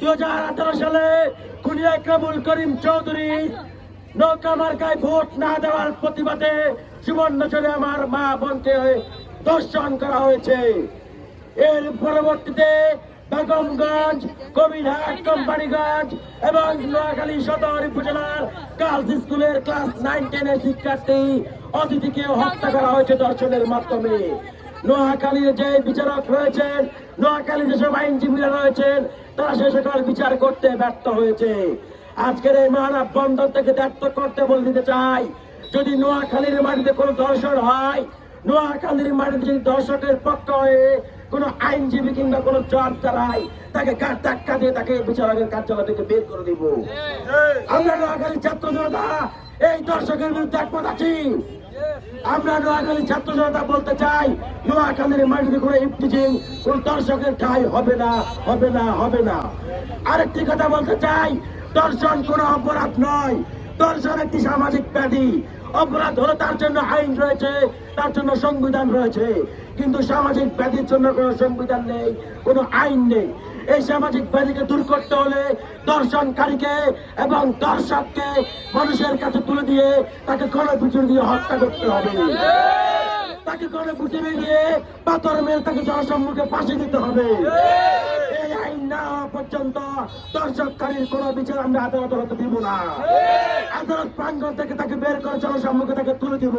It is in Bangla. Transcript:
2018 সালে খুনিয়া ইকরামুল করিম চৌধুরী নৌকা মার্কায় ভোট না দেওয়ার প্রতিবাদে সুবর্ণচরে আমার মা বোনকে ধর্ষণ করা হয়েছে। এর পরবর্তীতে বেগমগঞ্জ, কবিরহাট, কোম্পানিগঞ্জ এবং নোয়াখালী সদর উপজেলার গার্লস স্কুলের ক্লাস 9-10 এর শিক্ষার্থী অতিথিকে হত্যা করা হয়েছে ধর্ষণের মাধ্যমে। নোয়াখালীর যে বিচারক রয়েছেন, নোয়াখালীর যেসব আইনজীবীরা রয়েছেন, তারা সে সকল বিচার করতে ব্যর্থ হয়েছে। আজকের এই মানববন্ধন থেকে ব্যর্থ করতে বলে দিতে চাই, যদি নোয়াখালীর মাটিতে কোনো ধর্ষণ হয়, নোয়াখালীর মাটিতে যদি দর্শকের পক্ষ হয়ে কোন আইনজীবী কিংবা কোন জজ দাঁড়ায়, তাকে ধাক্কা দিয়ে তাকে বিচারকের কার্যালয় থেকে বের করে দিব। আমরা নোয়াখালী ছাত্র জনতা এই দর্শকের বিরুদ্ধে একমত আছি। আমরা নোয়াখালী ছাত্র জনতা বলতে চাই, নোয়াখালীর মাটিতে কোনো ইফতিজিং, কোন দর্শকের ঠাঁই হবে না, হবে না, হবে না। আরেকটি কথা বলতে চাই, দর্শন কোনো অপরাধ নয়, দর্শন একটি সামাজিক ব্যাধি। অপরাধ হলে তার জন্য আইন রয়েছে, তার জন্য সংবিধান রয়েছে, কিন্তু সামাজিক ব্যাধির জন্য কোনো সংবিধান নেই, কোনো আইন নেই। এই সামাজিক ব্যাধিকে দূর করতে হলে দর্শনকারীকে এবং দর্শককে মানুষের কাছে তুলে দিয়ে তাকে গণপিটুনি দিয়ে হত্যা করতে হবে। তাকে গণপিটুনি দিয়ে পাথর মেরে তাকে জনসম্মুখে ফাঁসি দিতে হবে। এই আইন না হওয়া পর্যন্ত দর্শককারীর কোন বিচার আমরা আদালত হতে দিব না। আদালত প্রাঙ্গণ থেকে তাকে বের করে জনসম্মুখে তাকে তুলে দিব।